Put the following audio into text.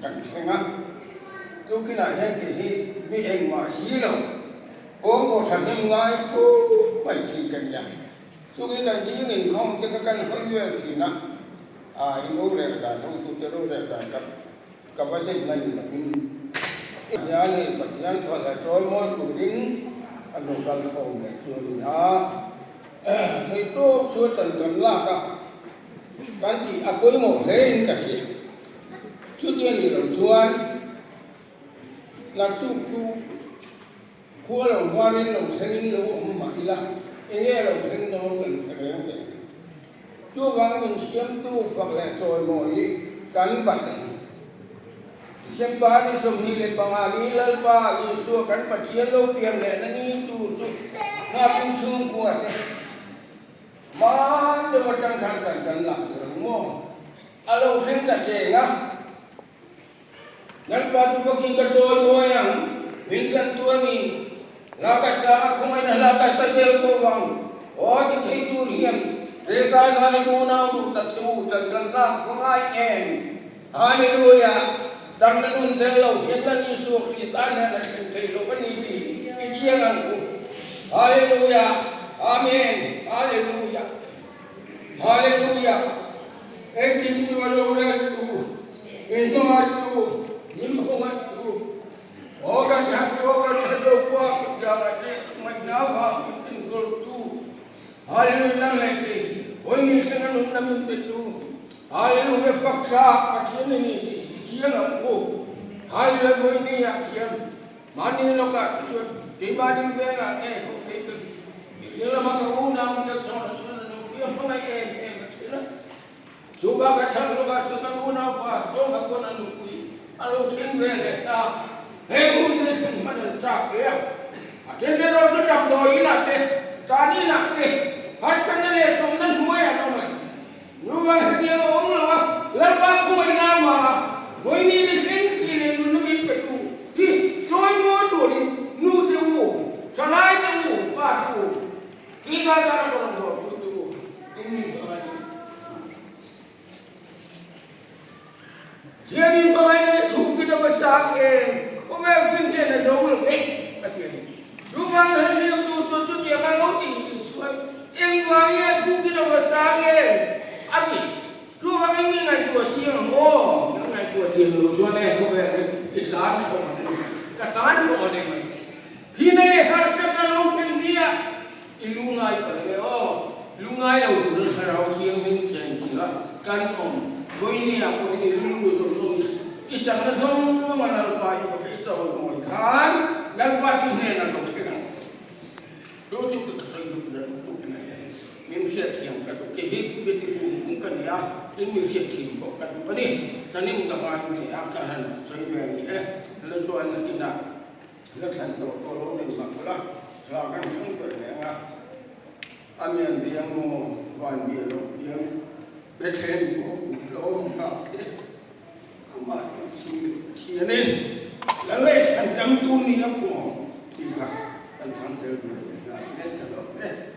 กันแข่งทุกขณะแห่งที่มีเองมาชี้เราโอ้โหฉันยังไงสู้ไม่ชี้กันยังสู้กันชี้เงินคอมจะกันเขาเยอะสินะรู้เรื่องการต้องจะรู้เรื่องการกับว่าจะนั่นแบบนี้ยาเนี่ยปัจจัยส่วนละโจยมวยกุดินอันนู้นกันคงเนี่ยช่วยนะในโต๊ะช่วยกันลากกันที่อากุยโมเล่นกันสิช่วยเดี๋ยวนี้เราชวนลักทุกคู่เราว่านี่เราเซ็งเราอมมาอีละเอ๋เราเซ็งเราเป็นเรื่องเดียวช่วงวันเป็นเสียงตู้ฝักและโจยโมยกันบัดนี้เสียงบ้านนี่สมนิเลปังอาลีลลปาอิสุกันปัจเจียนโลเปียมเลยนั่นนี่ตู้น่าเป็นชุ่มกว่าเนี่ยมาเดี๋ยวจังขันกันหลังจะรู้มั้งอารมณ์เซ็งจะเจ๊งนั่นปาตุกินกระโจนโมยังวิญญาณตัวนี้ลากาสาคุมันลากาสเดียวตัววังโอ้ที่ที่ตัวเรียนเรื่องสายงานกูน่าดูตัดตู้จังกันลากคุมันเองฮาเลลูยาดังนั้นเทลล์เห็นแล้วนี่สุขีตาเนี่ยนั่นเป็นเทลล์วันนี้ดีอิเชียงันกูฮาเลลูยาอาเมนฮาเลลูยาฮาเลลูยาเอ็งที่มีวันโลกนั้นตู้เอ็งก็มาตู้ยินดีมาตู้โอ้กันชัดโอ้กันชัดโอ้กว่าจะมาเด็กไม่น่าว่าเป็นกอลตู้ฮาเลลูยานั่นแหละที่วันนี้ฉันนั่งนั่งเป็นตู้ฮาเลลูยาฟักชาปัจจัยนี้yang aku, hal yang kau ini yang mani lokat, tiba di bela sila makauna yang sana yang mana sila, coba kacang lokat kita una apa, so aku nanti, kalau tinggal na, udah mana cak ya, ada orang tu dah tahu ini nak tadi nak hasil ni semua dua yang nama, dua dia orang lama, lepas kau nama. Kau ini mesti ini dulu itu. Di semua tu ni, nu semua, selain tu, batu, tiga cara orang tu ini. Jadi bagaimana tu kita besar kau mesti ni jauh lebih, katanya. Cuma hari tu dia kalau tinggi, yang mana tu kita besar ati. Tu bagaimana ni tu ciumตัวจริงรู้ชัวร์แน่เขาแบบอิสลามเขาเนี่ยกระตันเขาเนี่ยมั้ยที่ในหาเสนาลูกเป็นเนี่ยอีลุงไงไปเลยอ๋อลุงไงเราตัวเรื่องเราเที่ยงเป็นเชียงจริงละกันของคนนี้อ่ะคนนี้รู้ตัวอีจังนั้นส่งมาหน้าไปก็ไปส่งมาขันยังปัจจุบันนั้นเราเที่ยงดูจุดกระตุ้นดูนั่นดูกันเนี่ยมีเสียเที่ยงกันก็เห็นเป็นที่ฟูมุกันเนี่ยini fikir bukan ini. Tadi muka mahu ni akaran saya ni lalu tuan kita lakukan kalau ni makulah lakukan sampai ni amian dia mau fan dia yang beten belum nak amat si ni lalu kan jam tu ni apa? Tiga kan sampai ni kalau